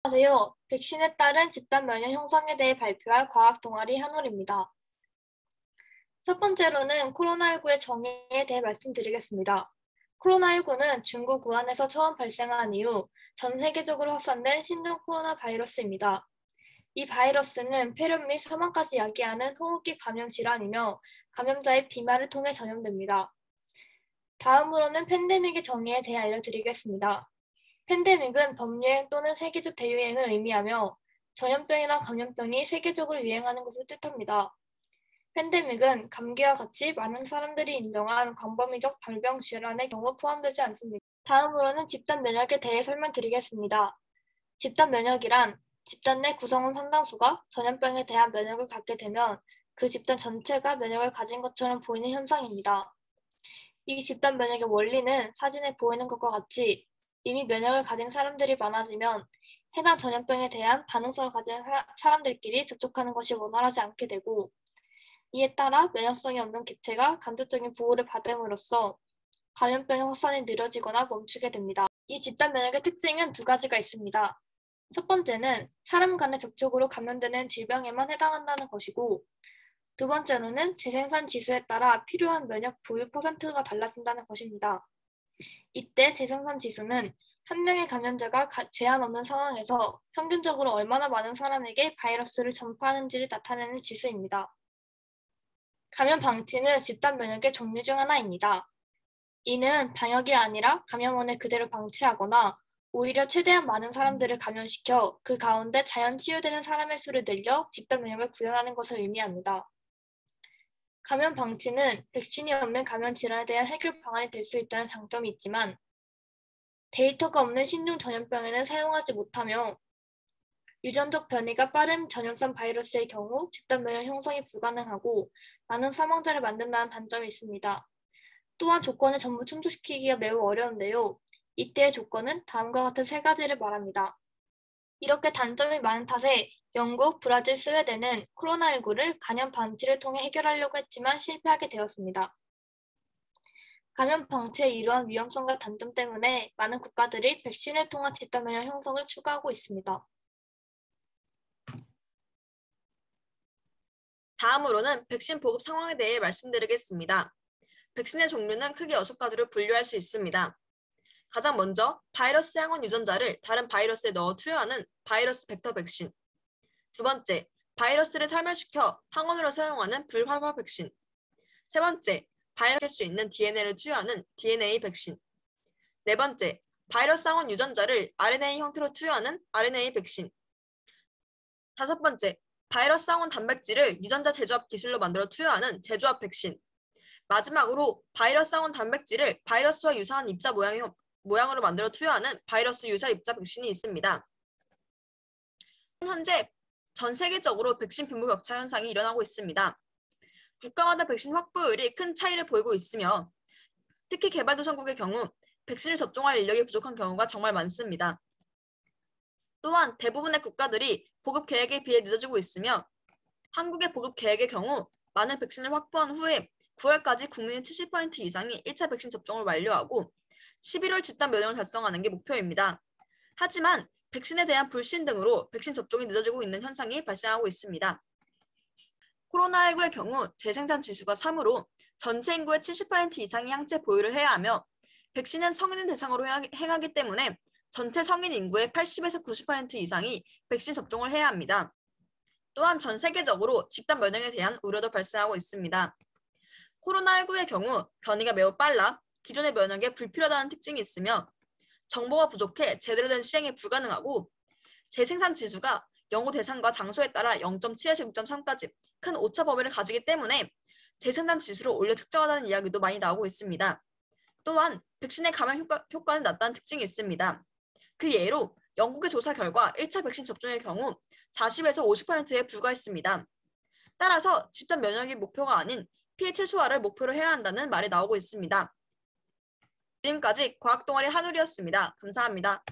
안녕하세요. 백신에 따른 집단 면역 형성에 대해 발표할 과학 동아리 한올입니다. 첫 번째로는 코로나19의 정의에 대해 말씀드리겠습니다. 코로나19는 중국 우한에서 처음 발생한 이후 전 세계적으로 확산된 신종 코로나 바이러스입니다. 이 바이러스는 폐렴 및 사망까지 야기하는 호흡기 감염 질환이며 감염자의 비말을 통해 전염됩니다. 다음으로는 팬데믹의 정의에 대해 알려드리겠습니다. 팬데믹은 범유행 또는 세계적 대유행을 의미하며 전염병이나 감염병이 세계적으로 유행하는 것을 뜻합니다. 팬데믹은 감기와 같이 많은 사람들이 인정한 광범위적 발병 질환의 경우 포함되지 않습니다. 다음으로는 집단 면역에 대해 설명드리겠습니다. 집단 면역이란 집단 내 구성원 상당수가 전염병에 대한 면역을 갖게 되면 그 집단 전체가 면역을 가진 것처럼 보이는 현상입니다. 이 집단 면역의 원리는 사진에 보이는 것과 같이 이미 면역을 가진 사람들이 많아지면 해당 전염병에 대한 반응성을 가진 사람들끼리 접촉하는 것이 원활하지 않게 되고, 이에 따라 면역성이 없는 객체가 간접적인 보호를 받음으로써 감염병의 확산이 느려지거나 멈추게 됩니다. 이 집단 면역의 특징은 두 가지가 있습니다. 첫 번째는 사람 간의 접촉으로 감염되는 질병에만 해당한다는 것이고, 두 번째로는 재생산 지수에 따라 필요한 면역 보유 퍼센트가 달라진다는 것입니다. 이때 재생산 지수는 한 명의 감염자가 제한 없는 상황에서 평균적으로 얼마나 많은 사람에게 바이러스를 전파하는지를 나타내는 지수입니다. 감염 방치는 집단 면역의 종류 중 하나입니다. 이는 방역이 아니라 감염원을 그대로 방치하거나 오히려 최대한 많은 사람들을 감염시켜 그 가운데 자연 치유되는 사람의 수를 늘려 집단 면역을 구현하는 것을 의미합니다. 감염 방치는 백신이 없는 감염 질환에 대한 해결 방안이 될 수 있다는 장점이 있지만 데이터가 없는 신종 전염병에는 사용하지 못하며 유전적 변이가 빠른 전염성 바이러스의 경우 집단 면역 형성이 불가능하고 많은 사망자를 만든다는 단점이 있습니다. 또한 조건을 전부 충족시키기가 매우 어려운데요. 이때의 조건은 다음과 같은 세 가지를 말합니다. 이렇게 단점이 많은 탓에 영국, 브라질, 스웨덴은 코로나19를 감염 방치를 통해 해결하려고 했지만 실패하게 되었습니다. 감염 방치의 이러한 위험성과 단점 때문에 많은 국가들이 백신을 통한 집단 면역 형성을 추구하고 있습니다. 다음으로는 백신 보급 상황에 대해 말씀드리겠습니다. 백신의 종류는 크게 6가지로 분류할 수 있습니다. 가장 먼저 바이러스 항원 유전자를 다른 바이러스에 넣어 투여하는 바이러스 벡터 백신. 두 번째, 바이러스를 살멸시켜 항원으로 사용하는 불활화 백신. 세 번째, 바이러스를 수 있는 DNA를 투여하는 DNA 백신. 네 번째, 바이러스 항원 유전자를 RNA 형태로 투여하는 RNA 백신. 다섯 번째, 바이러스 항원 단백질을 유전자 재조합 기술로 만들어 투여하는 재조합 백신. 마지막으로 바이러스 항원 단백질을 바이러스와 유사한 입자 모양으로 만들어 투여하는 바이러스 유사 입자 백신이 있습니다. 현재 전 세계적으로 백신 빈부 격차 현상이 일어나고 있습니다. 국가마다 백신 확보율이 큰 차이를 보이고 있으며 특히 개발도상국의 경우 백신을 접종할 인력이 부족한 경우가 정말 많습니다. 또한 대부분의 국가들이 보급 계획에 비해 늦어지고 있으며 한국의 보급 계획의 경우 많은 백신을 확보한 후에 9월까지 국민의 70% 이상이 1차 백신 접종을 완료하고 11월 집단 면역을 달성하는 게 목표입니다. 하지만 백신에 대한 불신 등으로 백신 접종이 늦어지고 있는 현상이 발생하고 있습니다. 코로나19의 경우 재생산 지수가 3으로 전체 인구의 70% 이상이 항체 보유를 해야 하며 백신은 성인을 대상으로 행하기 때문에 전체 성인 인구의 80에서 90% 이상이 백신 접종을 해야 합니다. 또한 전 세계적으로 집단 면역에 대한 우려도 발생하고 있습니다. 코로나19의 경우 변이가 매우 빨라 기존의 면역에 불필요하다는 특징이 있으며 정보가 부족해 제대로 된 시행이 불가능하고 재생산 지수가 연구 대상과 장소에 따라 0.7에서 6.3까지 큰 오차 범위를 가지기 때문에 재생산 지수를 올려 측정하다는 이야기도 많이 나오고 있습니다. 또한 백신의 감염 효과는 낮다는 특징이 있습니다. 그 예로 영국의 조사 결과 1차 백신 접종의 경우 40에서 50%에 불과했습니다. 따라서 집단 면역이 목표가 아닌 피해 최소화를 목표로 해야 한다는 말이 나오고 있습니다. 지금까지 과학동아리 한울이었습니다. 감사합니다.